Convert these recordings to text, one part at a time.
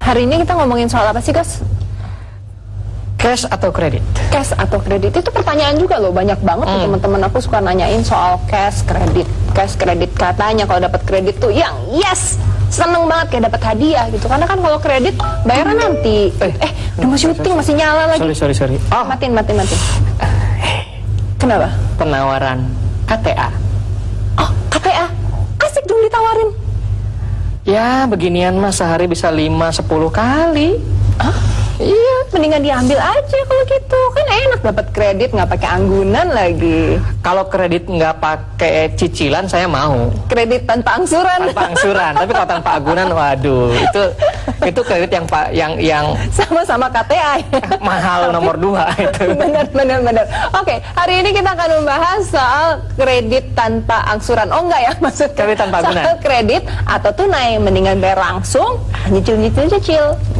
Hari ini kita ngomongin soal apa sih, Gus? Cash atau kredit? Cash atau kredit itu pertanyaan juga loh, banyak banget teman-teman aku suka nanyain soal cash kredit. Cash kredit, katanya kalau dapat kredit tuh yang yes, seneng banget kayak dapat hadiah gitu. Karena kan kalau kredit bayaran nanti. Udah mau syuting masih nyala lagi. Sorry. Oh. Matiin. Kenapa? Penawaran KTA. Oh, KTA. Asik dong ditawarin. Ya, beginian mas sehari bisa 5-10 kali. Hah? Iya, mendingan diambil aja kalau gitu. Kan enak dapat kredit, nggak pakai anggunan lagi. Kalau kredit nggak pakai cicilan, saya mau. Kredit tanpa angsuran. Tanpa angsuran. Tapi kalau tanpa anggunan, waduh, itu kredit yang sama-sama KTA ya? mahal nomor 2 itu. Benar. Oke, hari ini kita akan membahas soal kredit tanpa angsuran. Oh enggak ya, maksud kredit tanpa anggunan. Soal kredit atau tunai, mendingan bayar langsung, nyicil.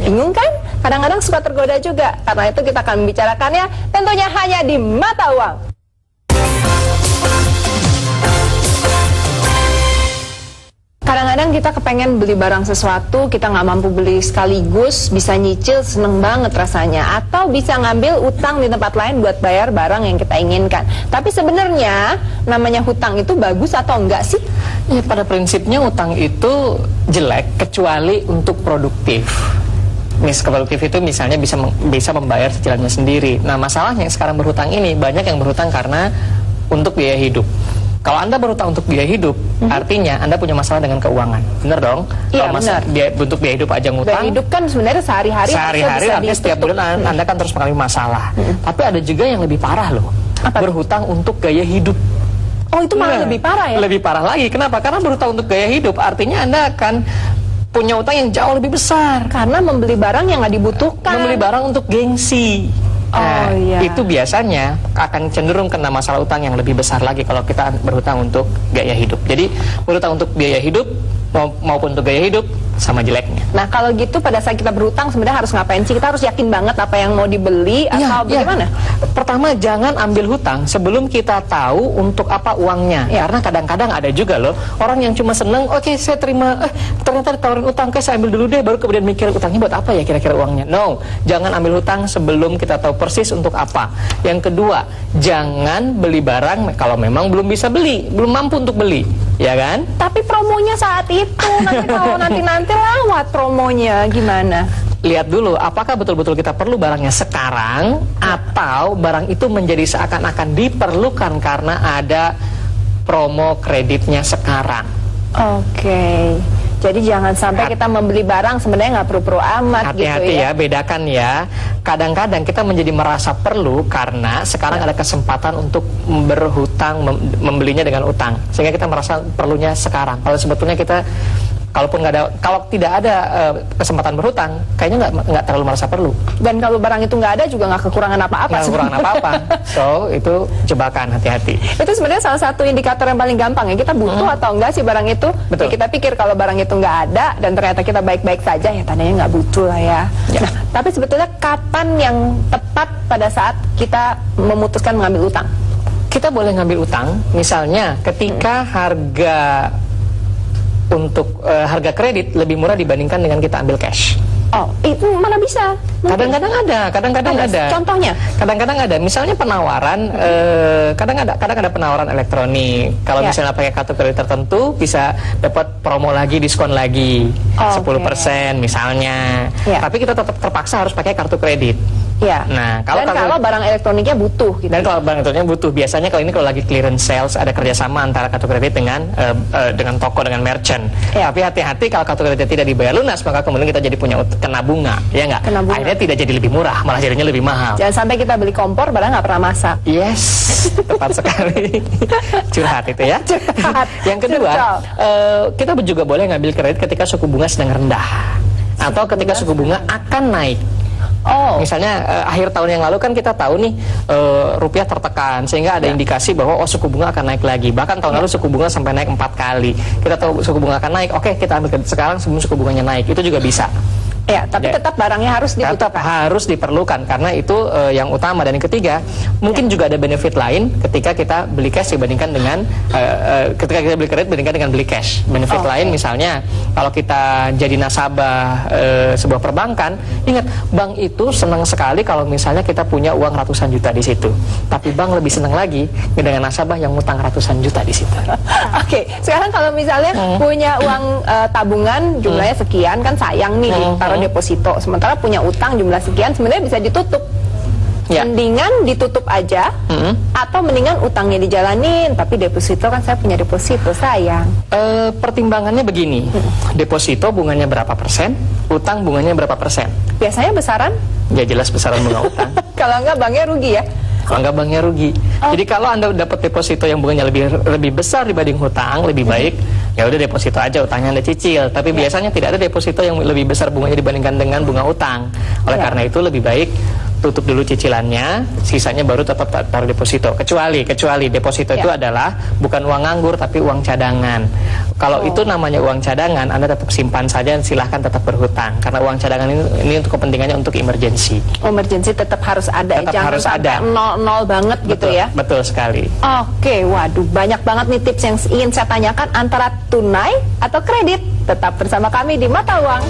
Bingung kan? Kadang-kadang suka tergoda juga. Karena itu kita akan membicarakannya tentunya hanya di Mata Uang. Kadang-kadang kita kepengen beli barang sesuatu, kita nggak mampu beli sekaligus, bisa nyicil, seneng banget rasanya. Atau bisa ngambil utang di tempat lain buat bayar barang yang kita inginkan. Tapi sebenarnya namanya hutang itu bagus atau enggak sih? Ya, pada prinsipnya utang itu jelek kecuali untuk produktif. Produktif itu misalnya bisa membayar cicilannya sendiri. Nah, masalahnya sekarang berhutang ini banyak yang berhutang karena untuk biaya hidup. Kalau Anda berhutang untuk biaya hidup, artinya Anda punya masalah dengan keuangan. Bener dong? Iya, benar. Untuk biaya hidup aja ngutang. Biaya hidup kan sebenarnya sehari-hari artinya setiap bulan Anda kan terus mengalami masalah. Tapi ada juga yang lebih parah loh. Apa? Berhutang untuk gaya hidup. Oh, itu malah lebih parah ya? Lebih parah lagi. Kenapa? Karena berhutang untuk gaya hidup artinya Anda akan punya utang yang jauh lebih besar. Karena membeli barang yang nggak dibutuhkan. Membeli barang untuk gengsi. Nah, iya. Itu biasanya akan cenderung kena masalah utang yang lebih besar lagi kalau kita berhutang untuk gaya hidup. Jadi berhutang untuk biaya hidup maupun untuk gaya hidup sama jeleknya. Nah, kalau gitu pada saat kita berhutang sebenarnya harus ngapain sih? Kita harus yakin banget apa yang mau dibeli atau bagaimana? Pertama, jangan ambil hutang sebelum kita tahu untuk apa uangnya. Karena kadang-kadang ada juga loh orang yang cuma seneng, oke, saya terima, ternyata ditawarin utang, saya ambil dulu deh, baru kemudian mikir utangnya buat apa ya kira-kira uangnya. No, jangan ambil hutang sebelum kita tahu persis untuk apa. Yang kedua, jangan beli barang kalau memang belum bisa beli, belum mampu untuk beli, ya kan? Tapi promonya saat itu, nanti kalau nanti lewat promonya gimana? Lihat dulu apakah betul-betul kita perlu barangnya sekarang atau barang itu menjadi seakan-akan diperlukan karena ada promo kreditnya sekarang. Oke. Jadi jangan sampai kita membeli barang sebenarnya nggak perlu-perlu amat. Hati-hati gitu ya. Bedakan ya. Kadang-kadang kita menjadi merasa perlu karena sekarang ada kesempatan untuk berhutang, membelinya dengan utang, sehingga kita merasa perlunya sekarang. Kalau sebetulnya kita kalau tidak ada kesempatan berhutang, kayaknya nggak terlalu merasa perlu. Dan kalau barang itu nggak ada juga nggak kekurangan apa-apa. Nggak kekurangan apa-apa. So itu jebakan, hati-hati. Itu sebenarnya salah satu indikator yang paling gampang ya. Kita butuh atau enggak sih barang itu. Ya, kita pikir kalau barang itu nggak ada dan ternyata kita baik-baik saja, ya tandanya nggak butuh lah ya. Nah, tapi sebetulnya kapan yang tepat pada saat kita memutuskan mengambil utang? Kita boleh ngambil utang, misalnya ketika harga kredit lebih murah dibandingkan dengan kita ambil cash. Oh, itu mana bisa? Kadang-kadang ada. Contohnya? Kadang-kadang ada. Misalnya penawaran, kadang ada penawaran elektronik. Kalau misalnya pakai kartu kredit tertentu, bisa dapat promo lagi, diskon lagi, 10% misalnya. Tapi kita tetap terpaksa harus pakai kartu kredit. Ya. Nah, kalau barang elektroniknya butuh gitu. Dan kalau barang elektroniknya butuh, biasanya kalau ini kalau lagi clearance sales ada kerjasama antara kartu kredit dengan toko, dengan merchant. Ya. Tapi hati-hati kalau kartu kredit tidak dibayar lunas, maka kemudian kita jadi punya kena bunga, ya nggak? Kena bunga. Akhirnya tidak jadi lebih murah, malah jadinya lebih mahal. Jangan sampai kita beli kompor padahal nggak pernah masak. Yes, tepat sekali. Curhat itu ya. Curhat. Yang kedua, kita juga boleh ngambil kredit ketika suku bunga sedang rendah atau ketika suku bunga akan naik. Oh. Misalnya akhir tahun yang lalu kan kita tahu nih rupiah tertekan sehingga ada indikasi bahwa suku bunga akan naik lagi. Bahkan tahun lalu suku bunga sampai naik 4 kali. Kita tahu suku bunga akan naik. Oke, kita ambil kredit sekarang sebelum suku bunganya naik. Itu juga bisa. Ya, tapi tetap barangnya harus dibutuhkan. Tetap harus diperlukan karena itu yang utama. Dan yang ketiga, mungkin juga ada benefit lain ketika kita beli cash dibandingkan dengan ketika kita beli kredit dibandingkan dengan beli cash. Benefit lain misalnya kalau kita jadi nasabah sebuah perbankan, ingat bank itu senang sekali kalau misalnya kita punya uang ratusan juta di situ. Tapi bank lebih senang lagi dengan nasabah yang ngutang ratusan juta di situ. Oke, sekarang kalau misalnya punya uang tabungan jumlahnya sekian kan sayang nih ditaruh deposito, sementara punya utang jumlah sekian sebenarnya bisa ditutup. Ya. Mendingan ditutup aja atau mendingan utangnya dijalanin tapi deposito kan saya punya deposito sayang. Pertimbangannya begini, deposito bunganya berapa persen, utang bunganya berapa persen? Biasanya besaran? Ya jelas besaran bunga utang. Kalau enggak banknya rugi ya? Kalau enggak banknya rugi. Jadi kalau Anda dapat deposito yang bunganya lebih besar dibanding hutang, lebih baik ya udah deposito aja, utangnya Anda cicil. Tapi biasanya tidak ada deposito yang lebih besar bunganya dibandingkan dengan bunga utang. Oleh karena itu lebih baik tutup dulu cicilannya, sisanya baru tetap taruh deposito. Kecuali deposito itu adalah bukan uang nganggur tapi uang cadangan. Kalau itu namanya uang cadangan, Anda tetap simpan saja, silahkan tetap berhutang. Karena uang cadangan ini untuk kepentingannya untuk emergency. Emergency tetap harus ada, tetap jangan harus sampai ada. nol banget gitu ya. Betul sekali. Oke, waduh banyak banget nih tips yang ingin saya tanyakan antara tunai atau kredit. Tetap bersama kami di Mata Uang.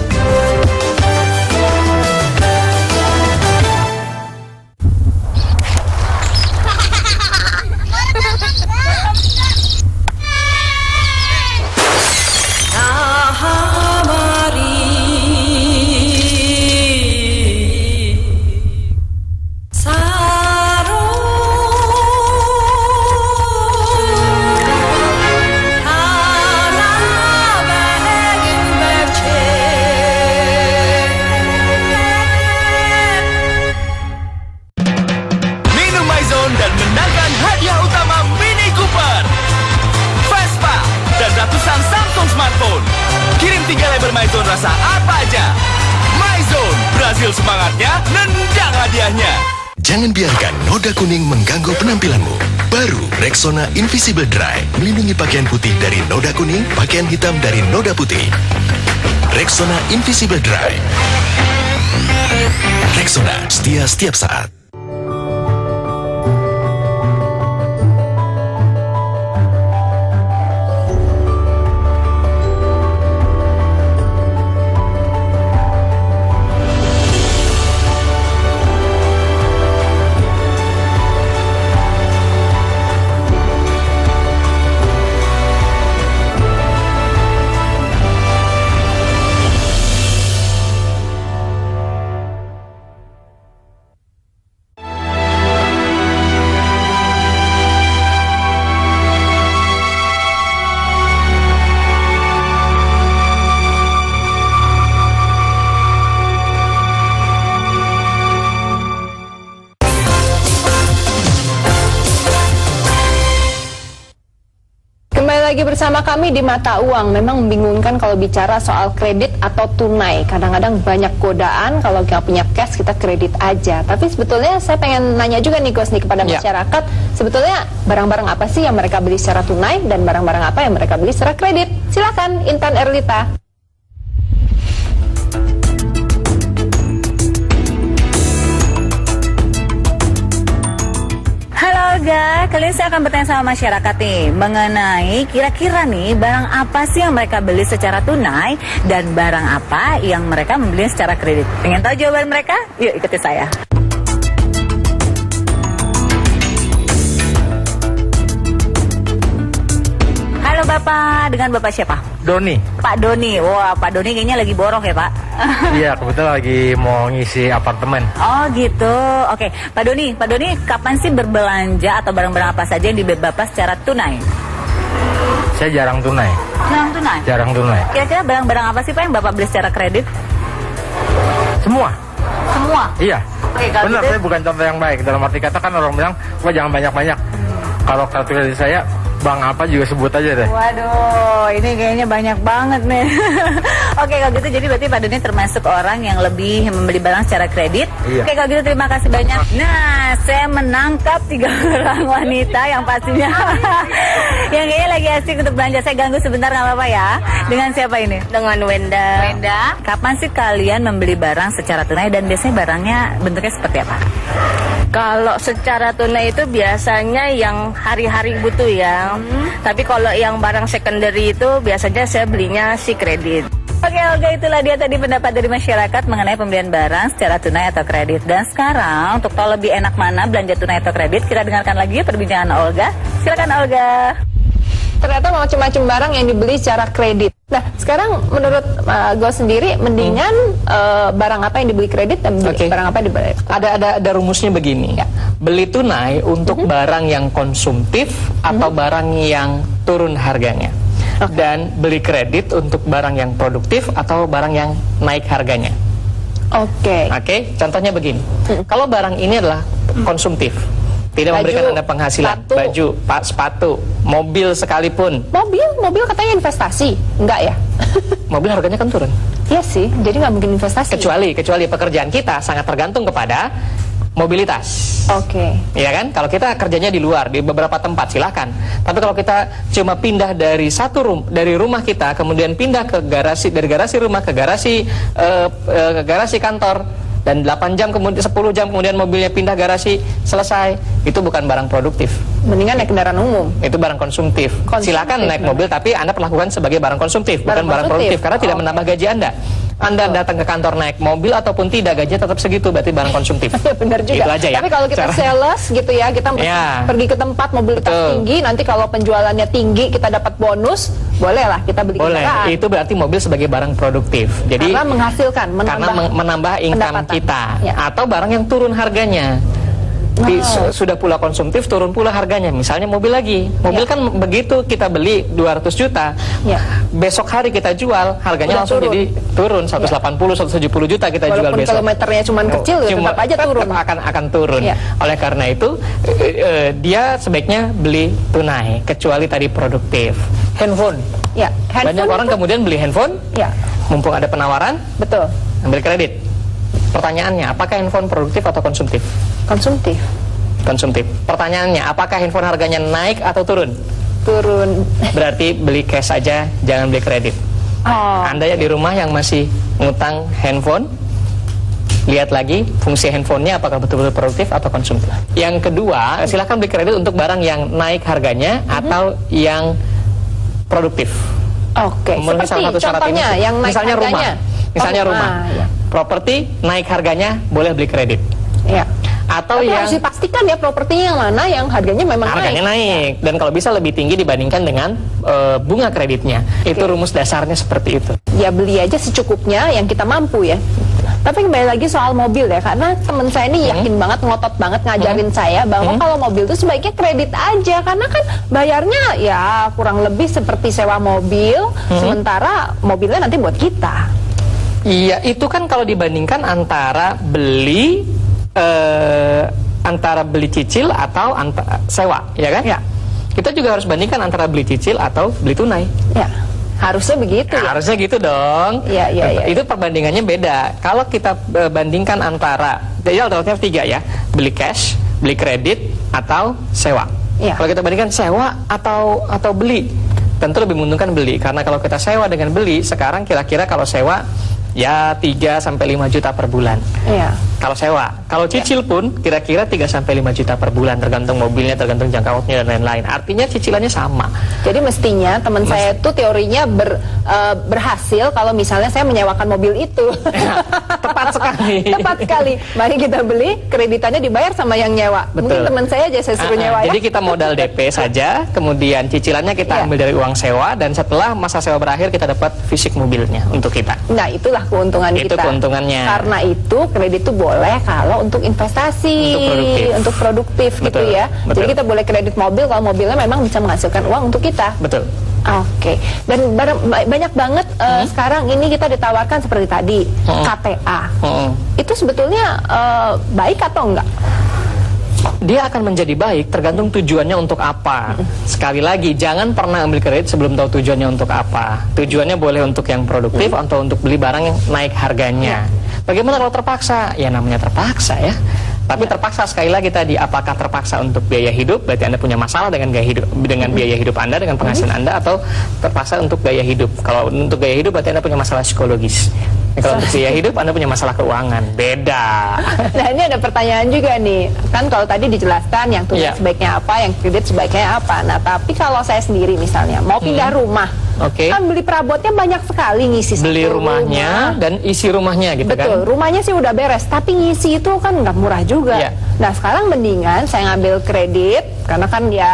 Kirim 3 label MyZone rasa apa aja. MyZone, berhasil semangatnya, nendang hadiahnya. Jangan biarkan noda kuning mengganggu penampilanmu. Baru Rexona Invisible Dry, melindungi pakaian putih dari noda kuning, pakaian hitam dari noda putih. Rexona Invisible Dry. Rexona, setia setiap saat. Lagi bersama kami di Mata Uang. Memang membingungkan kalau bicara soal kredit atau tunai. Kadang-kadang banyak godaan kalau nggak punya cash kita kredit aja. Tapi sebetulnya saya pengen nanya juga nih Gus nih kepada masyarakat, sebetulnya barang-barang apa sih yang mereka beli secara tunai dan barang-barang apa yang mereka beli secara kredit? Silakan Intan Erlita. Guys, kali ini saya akan bertanya sama masyarakat nih mengenai kira-kira nih barang apa sih yang mereka beli secara tunai dan barang apa yang mereka membeli secara kredit. Pengen tahu jawaban mereka? Yuk ikuti saya. Halo Bapak, dengan Bapak siapa? Doni. Pak Doni. Wah, Pak Doni kayaknya lagi borok ya, Pak? Iya, kebetulan lagi mau ngisi apartemen. Oh gitu. Oke, Pak Doni, kapan sih berbelanja atau barang-barang apa saja yang dibeli Bapak secara tunai? Saya jarang tunai. Jarang tunai. Kira-kira barang-barang apa sih Pak yang Bapak beli secara kredit? Semua. Iya. Oke, kalau Benar, gitu- saya bukan contoh yang baik. Dalam arti kata kan orang bilang, wah jangan banyak-banyak. Kalau kartu kredit saya, bank apa juga sebut aja deh. Waduh, ini kayaknya banyak banget nih. Oke, kalau gitu jadi berarti Pak Doni termasuk orang yang lebih membeli barang secara kredit. Iya. Oke, kalau gitu terima kasih banyak. Nah, saya menangkap 3 orang wanita yang pastinya yang kayaknya lagi asik untuk belanja. Saya ganggu sebentar nggak apa-apa ya? Dengan siapa ini? Dengan Wenda. Kapan sih kalian membeli barang secara tunai dan biasanya barangnya bentuknya seperti apa? Kalau secara tunai itu biasanya yang hari-hari butuh ya. Tapi kalau yang barang secondary itu biasanya saya belinya si kredit. Oke, itulah dia tadi pendapat dari masyarakat mengenai pembelian barang secara tunai atau kredit. Dan sekarang untuk tahu lebih enak mana belanja tunai atau kredit, kita dengarkan lagi perbincangan Olga. Silakan Olga. Ternyata macam-macam barang yang dibeli secara kredit. Nah, sekarang menurut gue sendiri, mendingan barang apa yang dibeli kredit dan barang apa yang dibeli. Ada rumusnya begini. Ya. Beli tunai untuk barang yang konsumtif atau barang yang turun harganya. Dan beli kredit untuk barang yang produktif atau barang yang naik harganya. Oke. Oke, contohnya begini. Kalau barang ini adalah konsumtif, tidak Baju, memberikan Anda penghasilan, sepatu. baju, sepatu, mobil sekalipun. Mobil katanya investasi, enggak ya? Mobil harganya kan turun. Iya sih, jadi nggak mungkin investasi. Kecuali pekerjaan kita sangat tergantung kepada mobilitas. Oke. Ya kan? Kalau kita kerjanya di luar, di beberapa tempat silahkan. Tapi kalau kita cuma pindah dari dari rumah kita, kemudian pindah ke garasi, dari garasi rumah ke garasi kantor, dan 8 jam kemudian 10 jam kemudian mobilnya pindah garasi, selesai, itu bukan barang produktif. Mendingan naik kendaraan umum. Itu barang konsumtif. Silakan naik mobil, tapi Anda perlakukan sebagai barang konsumtif, bukan barang produktif, karena tidak menambah gaji Anda. Anda datang ke kantor naik mobil ataupun tidak, gajinya tetap segitu, berarti barang konsumtif. Benar juga. Itu aja ya. Tapi kalau kita sales gitu ya, kita pergi ke tempat mobilitas tinggi, nanti kalau penjualannya tinggi kita dapat bonus, bolehlah kita beli kendaraan. Boleh. Itu berarti mobil sebagai barang produktif. Jadi karena menghasilkan, menambah income kita. Ya. Atau barang yang turun harganya. Sudah pula konsumtif, turun pula harganya. Misalnya mobil lagi. Mobil kan begitu kita beli 200 juta. Ya. Besok hari kita jual, harganya langsung jadi turun 180, 170 juta kita jual Walaupun besok. kilometernya cuma kecil, tetap aja turun. Akan turun. Ya. Oleh karena itu, dia sebaiknya beli tunai, kecuali tadi produktif. Handphone. Ya, Banyak orang kemudian beli handphone, ya, mumpung ada penawaran, betul. ambil kredit. Pertanyaannya, apakah handphone produktif atau konsumtif? Konsumtif. Konsumtif. Pertanyaannya, apakah handphone harganya naik atau turun? Turun. Berarti beli cash aja, jangan beli kredit. Oh. Anda ya di rumah yang masih ngutang handphone, lihat lagi fungsi handphonenya apakah betul-betul produktif atau konsumtif. Yang kedua, silahkan beli kredit untuk barang yang naik harganya atau yang produktif. Oke. Memenuhi salah satu syarat ini. Contohnya yang naik Misalnya harganya. Misalnya rumah. Ya. Properti naik harganya boleh beli kredit. Ya. Atau Tapi yang harus dipastikan ya propertinya yang mana yang harganya memang harganya naik, dan kalau bisa lebih tinggi dibandingkan dengan bunga kreditnya. Itu rumus dasarnya seperti itu. Ya beli aja secukupnya yang kita mampu ya. Tapi kembali lagi soal mobil ya, karena teman saya ini yakin banget, ngotot banget ngajarin saya bahwa kalau mobil itu sebaiknya kredit aja, karena kan bayarnya ya kurang lebih seperti sewa mobil, sementara mobilnya nanti buat kita. Iya, itu kan kalau dibandingkan antara beli cicil atau sewa, ya kan? Ya. Kita juga harus bandingkan antara beli cicil atau beli tunai. Ya. Harusnya begitu ya. Harusnya gitu dong. Iya. Itu perbandingannya beda. Kalau kita bandingkan antara, jadi alternatif 3 ya, beli cash, beli kredit, atau sewa. Iya. Kalau kita bandingkan sewa atau beli, tentu lebih menguntungkan beli. Karena kalau kita sewa dengan beli, sekarang kira-kira kalau sewa ya 3 sampai 5 juta per bulan. Iya. Kalau sewa, kalau cicil pun kira-kira 3-5 juta per bulan, tergantung mobilnya, tergantung jangka waktunya dan lain-lain. Artinya cicilannya sama. Jadi mestinya teman saya itu teorinya berhasil kalau misalnya saya menyewakan mobil itu. Tepat sekali. Tepat sekali. Mari kita beli, kreditannya dibayar sama yang nyewa. Betul. Mungkin teman saya aja saya suruh nyewa ya. Jadi kita modal DP saja, kemudian cicilannya kita ambil dari uang sewa, dan setelah masa sewa berakhir kita dapat fisik mobilnya untuk kita. Nah, itulah keuntungan Itu kita. keuntungannya. Karena itu kredit itu boleh kalau untuk investasi, Untuk produktif. gitu Betul, ya. betul. Jadi kita boleh kredit mobil kalau mobilnya memang bisa menghasilkan uang untuk kita. Betul. Oke. Dan banyak banget sekarang ini kita ditawarkan seperti tadi KTA. Itu sebetulnya baik atau enggak? Dia akan menjadi baik tergantung tujuannya untuk apa. Sekali lagi, jangan pernah ambil kredit sebelum tahu tujuannya untuk apa. Tujuannya boleh untuk yang produktif atau untuk beli barang yang naik harganya. Bagaimana kalau terpaksa? Ya namanya terpaksa ya. Tapi terpaksa sekali lagi tadi, apakah terpaksa untuk biaya hidup? Berarti Anda punya masalah dengan gaya hidup, dengan biaya hidup Anda, dengan penghasilan Anda, atau terpaksa untuk gaya hidup? Kalau untuk gaya hidup berarti Anda punya masalah psikologis. Kalau untuk biaya hidup Anda punya masalah keuangan. Beda. Nah, ini ada pertanyaan juga nih. Kan kalau tadi dijelaskan yang tunai sebaiknya apa, yang kredit sebaiknya apa. Nah, tapi kalau saya sendiri misalnya mau pindah rumah, kan beli perabotnya banyak sekali, ngisi beli satu rumahnya dan isi rumahnya gitu. Betul, kan. rumahnya sih udah beres, tapi ngisi itu kan nggak murah juga. Nah, sekarang mendingan saya ngambil kredit karena kan ya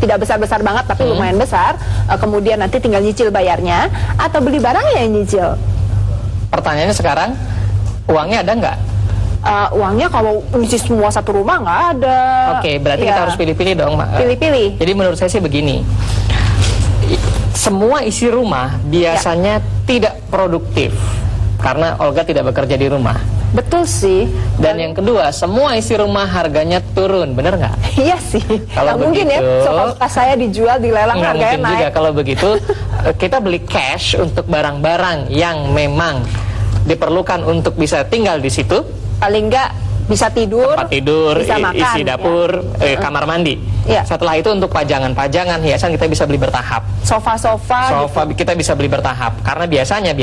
tidak besar-besar banget tapi lumayan besar. Kemudian nanti tinggal nyicil bayarnya, atau beli barangnya yang nyicil. Pertanyaannya sekarang, uangnya ada nggak? Uangnya kalau ngisi semua satu rumah nggak ada. Oke, berarti kita harus pilih-pilih dong, Mak. Pilih-pilih. Jadi menurut saya sih begini, semua isi rumah biasanya tidak produktif karena Olga tidak bekerja di rumah. Betul sih. Dan yang kedua, semua isi rumah harganya turun, bener nggak? Iya sih. Kalau mungkin ya, begitu, sofa saya dijual di lelang nggak harganya mungkin naik. juga kalau begitu. Kita beli cash untuk barang-barang yang memang diperlukan untuk bisa tinggal di situ. Paling nggak bisa tidur, tempat tidur, bisa makan, isi dapur, kamar mandi. Setelah itu untuk pajangan-pajangan, hiasan kita bisa beli bertahap. Sofa kita bisa beli bertahap. Karena biasanya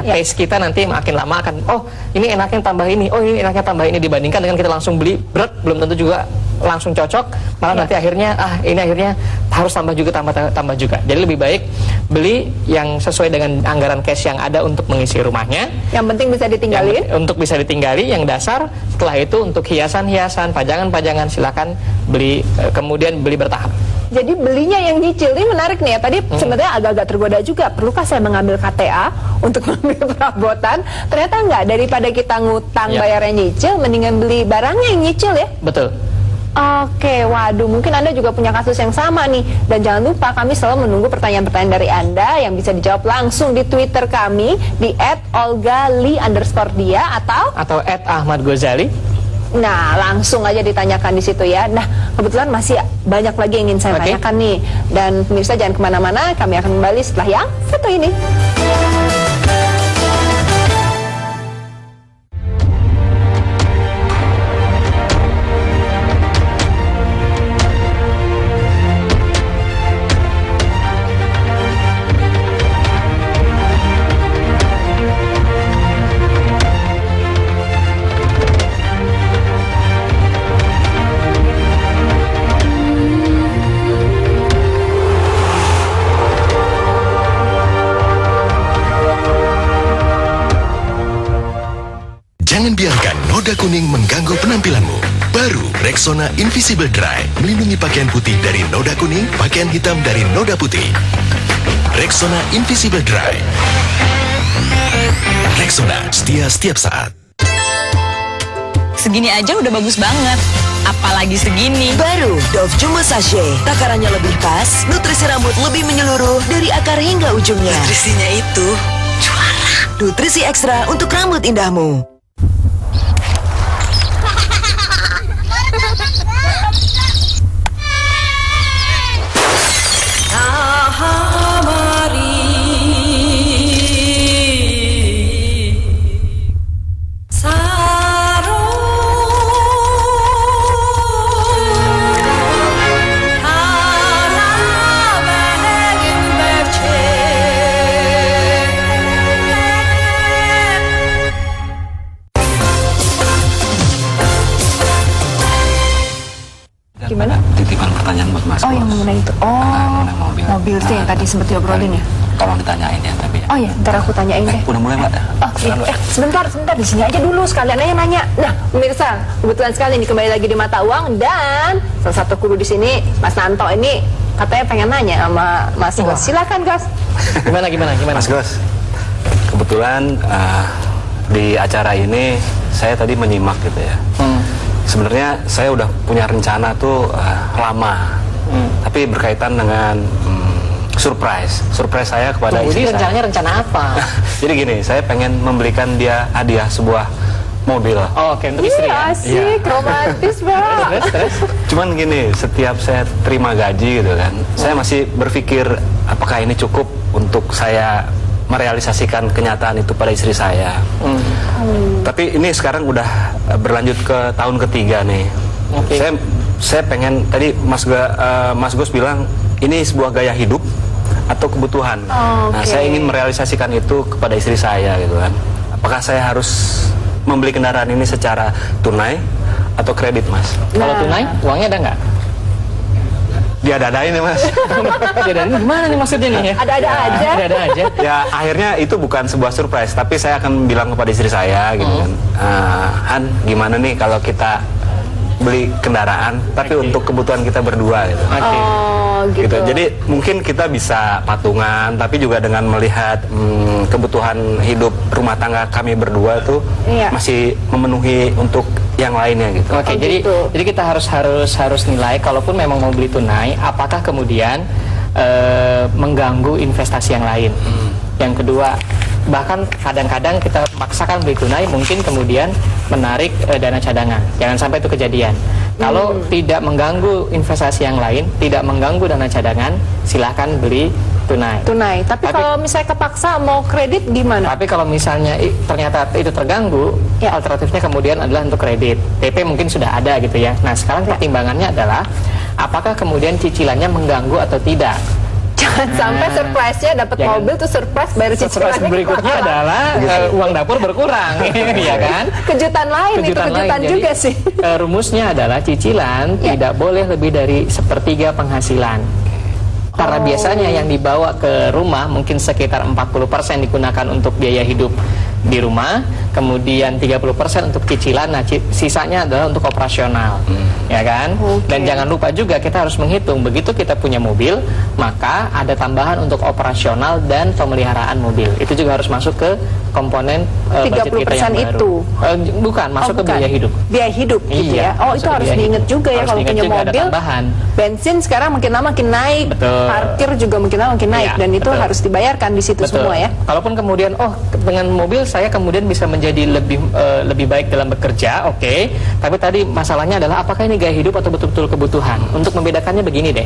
taste kita nanti makin lama akan, oh ini enaknya tambah ini, oh ini enaknya tambah ini, dibandingkan dengan kita langsung beli berat, belum tentu juga langsung cocok, malah nanti akhirnya ini akhirnya harus tambah juga. Jadi lebih baik beli yang sesuai dengan anggaran cash yang ada untuk mengisi rumahnya. Yang penting bisa ditinggalin. Untuk bisa ditinggali, yang dasar. Setelah itu untuk hiasan-hiasan, pajangan-pajangan silakan beli, kemudian beli bertahap. Jadi belinya yang nyicil, ini menarik nih ya. Tadi sebenarnya agak-agak tergoda juga. Perlukah saya mengambil KTA untuk mengambil perabotan? Ternyata enggak. Daripada kita ngutang bayarnya nyicil, mendingan beli barangnya yang nyicil ya. Betul. Oke, waduh, mungkin Anda juga punya kasus yang sama nih. Dan jangan lupa, kami selalu menunggu pertanyaan-pertanyaan dari Anda yang bisa dijawab langsung di Twitter kami di @olgali_dia atau @ahmadghazali. Nah, langsung aja ditanyakan di situ ya. Nah, kebetulan masih banyak lagi yang ingin saya tanyakan nih. Dan pemirsa jangan kemana-mana, kami akan kembali setelah yang satu ini. Jangan biarkan noda kuning mengganggu penampilanmu. Baru Rexona Invisible Dry melindungi pakaian putih dari noda kuning, pakaian hitam dari noda putih. Rexona Invisible Dry. Rexona, setia setiap saat. Segini aja udah bagus banget. Apalagi segini. Baru Dove Jumbo Sachet. Takarannya lebih pas, nutrisi rambut lebih menyeluruh dari akar hingga ujungnya. Nutrisinya itu juara. Nutrisi ekstra untuk rambut indahmu. pertanyaan buat Mas. Oh, yang mengenai itu. Oh, mengenai mobil. Mobil sih yang tadi sempat diobrolin ya. Tolong ditanyain ya, tapi. Oh iya, ntar aku tanyain deh. Udah mulai Mbak? Oh iya, sebentar di sini aja dulu sekalian aja nanya. Nah, pemirsa, kebetulan sekali ini kembali lagi di Mata Uang dan salah satu guru di sini, Mas Nanto ini katanya pengen nanya sama Mas Gos. Silakan Gos. Gimana? Mas Gos, kebetulan di acara ini saya tadi menyimak gitu ya. Sebenarnya saya udah punya rencana tuh lama, tapi berkaitan dengan surprise saya kepada istri saya. Rencananya rencana apa? Jadi gini, saya pengen membelikan dia hadiah sebuah mobil. Oh, oke, untuk istri ya? Asik, romantis banget. Terus? Cuman gini, setiap saya terima gaji gitu kan, saya masih berpikir apakah ini cukup untuk saya merealisasikan kenyataan itu pada istri saya. Tapi ini sekarang udah berlanjut ke tahun ketiga nih. Saya pengen, tadi Mas Gos bilang ini sebuah gaya hidup atau kebutuhan. Nah, saya ingin merealisasikan itu kepada istri saya gitu kan. Apakah saya harus membeli kendaraan ini secara tunai atau kredit, Mas? Kalau tunai, uangnya ada nggak? Diada-adain ya, Mas. Diada-adain gimana nih maksudnya nih ya? Ada-ada aja. Ada aja. Ya, akhirnya itu bukan sebuah surprise, tapi saya akan bilang kepada istri saya gitu kan. Han, gimana nih kalau kita beli kendaraan tapi untuk kebutuhan kita berdua gitu. Gitu. Jadi mungkin kita bisa patungan, tapi juga dengan melihat kebutuhan hidup rumah tangga kami berdua tuh masih memenuhi untuk yang lainnya gitu. Oke, jadi kita harus nilai kalaupun memang mau beli tunai, apakah kemudian mengganggu investasi yang lain. Yang kedua, bahkan kadang-kadang kita maksakan beli tunai, mungkin kemudian menarik dana cadangan. Jangan sampai itu kejadian. Kalau tidak mengganggu investasi yang lain, tidak mengganggu dana cadangan, silahkan beli tunai. Tapi kalau misalnya kepaksa mau kredit gimana? Tapi kalau misalnya ternyata itu terganggu, alternatifnya kemudian adalah untuk kredit. DP mungkin sudah ada gitu ya. Nah, sekarang pertimbangannya adalah apakah kemudian cicilannya mengganggu atau tidak. Jangan sampai surprise-nya dapat mobil tuh surprise bayar cicilan. Surprise berikutnya adalah uang dapur berkurang, ya kan? Kejutan lain itu kejutan juga sih. Rumusnya adalah cicilan tidak boleh lebih dari 1/3 penghasilan. Karena biasanya yang dibawa ke rumah mungkin sekitar 40% digunakan untuk biaya hidup di rumah, kemudian 30% untuk cicilan, nah sisanya adalah untuk operasional, ya kan? Dan jangan lupa juga kita harus menghitung, begitu kita punya mobil, maka ada tambahan untuk operasional dan pemeliharaan mobil. Itu juga harus masuk ke komponen budget kita yang baru. Itu? Bukan, masuk ke biaya hidup. Biaya hidup gitu ya? Oh, itu harus diingat juga ya kalau punya mobil. Bensin sekarang makin lama makin naik, parkir juga makin lama makin naik, dan itu harus dibayarkan di situ semua ya. Kalaupun kemudian, dengan mobil saya kemudian bisa menjadi lebih baik dalam bekerja, oke. Tapi tadi masalahnya adalah apakah ini gaya hidup atau betul-betul kebutuhan? Untuk membedakannya begini deh.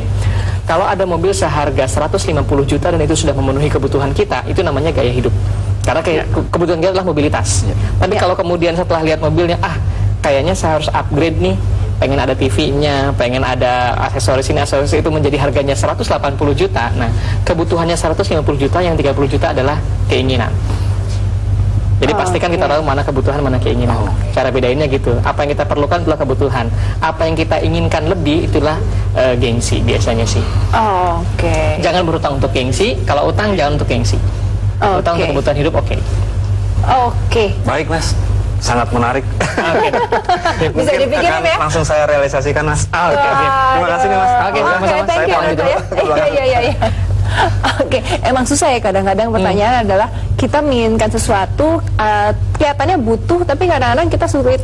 Kalau ada mobil seharga 150 juta dan itu sudah memenuhi kebutuhan kita, itu namanya gaya hidup. Karena kebutuhan kita adalah mobilitas. Tapi kalau kemudian setelah lihat mobilnya, kayaknya saya harus upgrade nih, pengen ada TV-nya, pengen ada aksesoris ini, aksesoris itu, menjadi harganya 180 juta. Nah, kebutuhannya 150 juta, yang 30 juta adalah keinginan. Jadi pastikan kita tahu mana kebutuhan, mana keinginan. Cara bedainnya gitu. Apa yang kita perlukan adalah kebutuhan. Apa yang kita inginkan lebih itulah gengsi biasanya sih. Jangan berutang untuk gengsi. Kalau utang jangan untuk gengsi. Utang untuk kebutuhan hidup Baik, Mas. Sangat menarik. Bisa dipikirin ya. Langsung saya realisasikan, Mas. Terima kasih nih, Mas. Thank you. Iya. Emang susah ya kadang-kadang. Pertanyaan adalah kita menginginkan sesuatu, kelihatannya butuh, tapi kadang-kadang kita sulit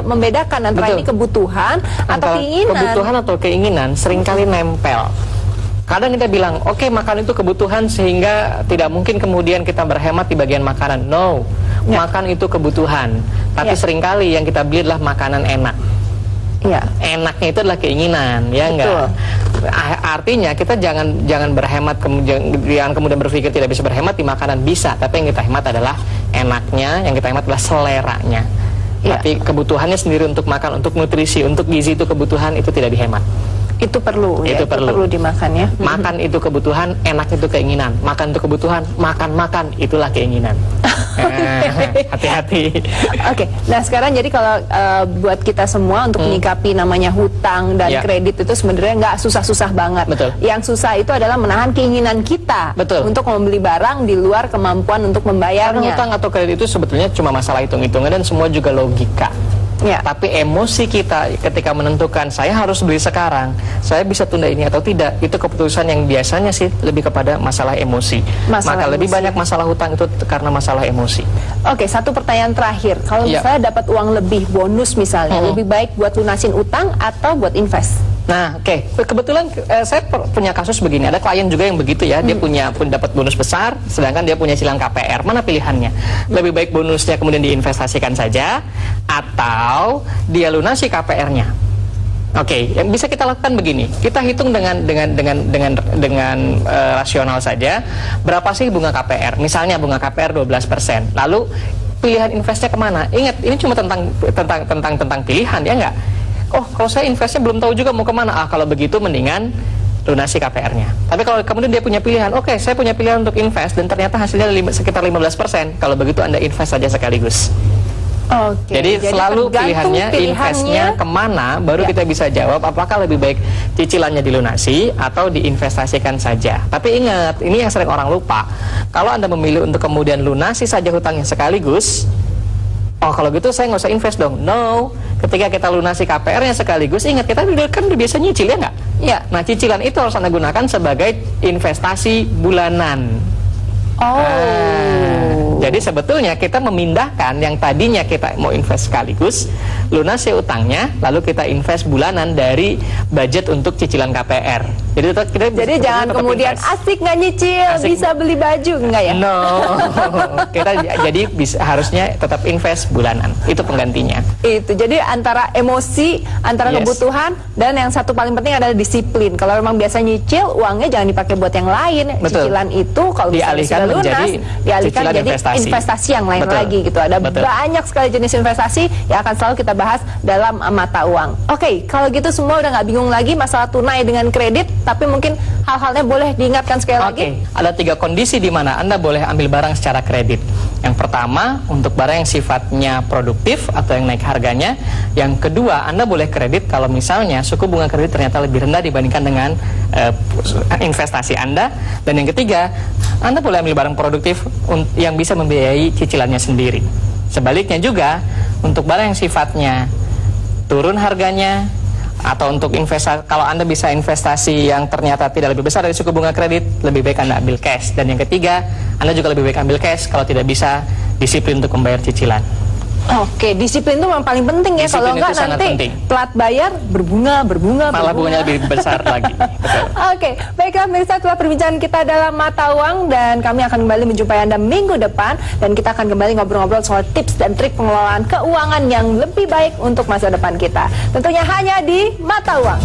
membedakan antara ini kebutuhan atau keinginan. Kebutuhan atau keinginan seringkali nempel. Kadang kita bilang, makan itu kebutuhan sehingga tidak mungkin kemudian kita berhemat di bagian makanan. No, makan itu kebutuhan. Tapi seringkali yang kita beli adalah makanan enak. Enaknya itu adalah keinginan, ya enggak? Artinya kita jangan berhemat, jangan kemudian berpikir tidak bisa berhemat di makanan, bisa. Tapi yang kita hemat adalah enaknya, yang kita hemat adalah seleranya. Tapi kebutuhannya sendiri untuk makan, untuk nutrisi, untuk gizi itu kebutuhan, itu tidak dihemat. Itu perlu ya, Itu perlu. dimakan ya. Makan itu kebutuhan, enak itu keinginan. Makan itu kebutuhan, makan itulah keinginan. Hati-hati. Oke, nah sekarang jadi kalau buat kita semua untuk menyikapi namanya hutang dan kredit itu sebenarnya nggak susah-susah banget. Betul. Yang susah itu adalah menahan keinginan kita untuk membeli barang di luar kemampuan untuk membayarnya. Karena hutang atau kredit itu sebetulnya cuma masalah hitung-hitungan dan semua juga logika. Ya. Tapi emosi kita ketika menentukan saya harus beli sekarang, saya bisa tunda ini atau tidak, itu keputusan yang biasanya sih lebih kepada masalah emosi. Maka lebih banyak masalah hutang itu karena masalah emosi. Oke, satu pertanyaan terakhir. Kalau misalnya dapat uang lebih bonus misalnya, lebih baik buat lunasin utang atau buat invest? Nah, oke. Kebetulan saya punya kasus begini. Ada klien juga yang begitu ya. Dia pun dapat bonus besar, sedangkan dia punya cicilan KPR. Mana pilihannya? Lebih baik bonusnya kemudian diinvestasikan saja, atau dia lunasi KPR-nya. Oke, yang bisa kita lakukan begini. Kita hitung dengan rasional saja. Berapa sih bunga KPR? Misalnya bunga KPR 12%. Lalu pilihan investnya kemana? Ingat, ini cuma tentang pilihan, ya enggak? Oh, kalau saya investnya belum tahu juga mau kemana. Kalau begitu mendingan lunasi KPR-nya. Tapi kalau kemudian dia punya pilihan, oke, saya punya pilihan untuk invest dan ternyata hasilnya sekitar 15%. Kalau begitu Anda invest saja sekaligus. Jadi selalu pilihannya investnya kemana, baru kita bisa jawab apakah lebih baik cicilannya dilunasi atau diinvestasikan saja. Tapi ingat, ini yang sering orang lupa. Kalau Anda memilih untuk kemudian lunasi saja hutangnya sekaligus, oh kalau gitu saya nggak usah invest dong. No, ketika kita lunasi KPR-nya sekaligus, ingat kita kan udah biasa nyicil ya nggak? Ya. Nah cicilan itu harus Anda gunakan sebagai investasi bulanan. Jadi sebetulnya kita memindahkan yang tadinya kita mau invest sekaligus, lunasi utangnya, lalu kita invest bulanan dari budget untuk cicilan KPR. Jadi jangan kemudian asik nggak nyicil, bisa beli baju enggak ya? No, kita jadi harusnya tetap invest bulanan. Itu penggantinya. Itu jadi antara emosi, antara kebutuhan, dan yang satu paling penting adalah disiplin. Kalau memang biasa nyicil, uangnya jangan dipakai buat yang lain. Cicilan itu kalau misalnya sudah lunas, dialihkan jadi investasi yang lain lagi gitu. Ada banyak sekali jenis investasi yang akan selalu kita bahas dalam mata uang. Oke, kalau gitu semua udah nggak bingung lagi masalah tunai dengan kredit, tapi mungkin hal-halnya boleh diingatkan sekali lagi. Ada 3 kondisi di mana Anda boleh ambil barang secara kredit. Yang pertama, untuk barang yang sifatnya produktif atau yang naik harganya. Yang kedua, Anda boleh kredit kalau misalnya suku bunga kredit ternyata lebih rendah dibandingkan dengan investasi Anda. Dan yang ketiga, Anda boleh ambil barang produktif yang bisa membiayai cicilannya sendiri. Sebaliknya juga, untuk barang yang sifatnya turun harganya, atau untuk investasi, kalau Anda bisa investasi yang ternyata tidak lebih besar dari suku bunga kredit, lebih baik Anda ambil cash. Dan yang ketiga, Anda juga lebih baik ambil cash kalau tidak bisa disiplin untuk membayar cicilan. Oke, disiplin itu memang paling penting ya. Kalau enggak nanti telat bayar berbuka malah bunganya lebih besar lagi. Oke, baiklah pemirsa, setelah perbincangan kita dalam mata uang, dan kami akan kembali menjumpai Anda minggu depan, dan kita akan kembali ngobrol-ngobrol soal tips dan trik pengelolaan keuangan yang lebih baik untuk masa depan kita. Tentunya hanya di Mata Uang.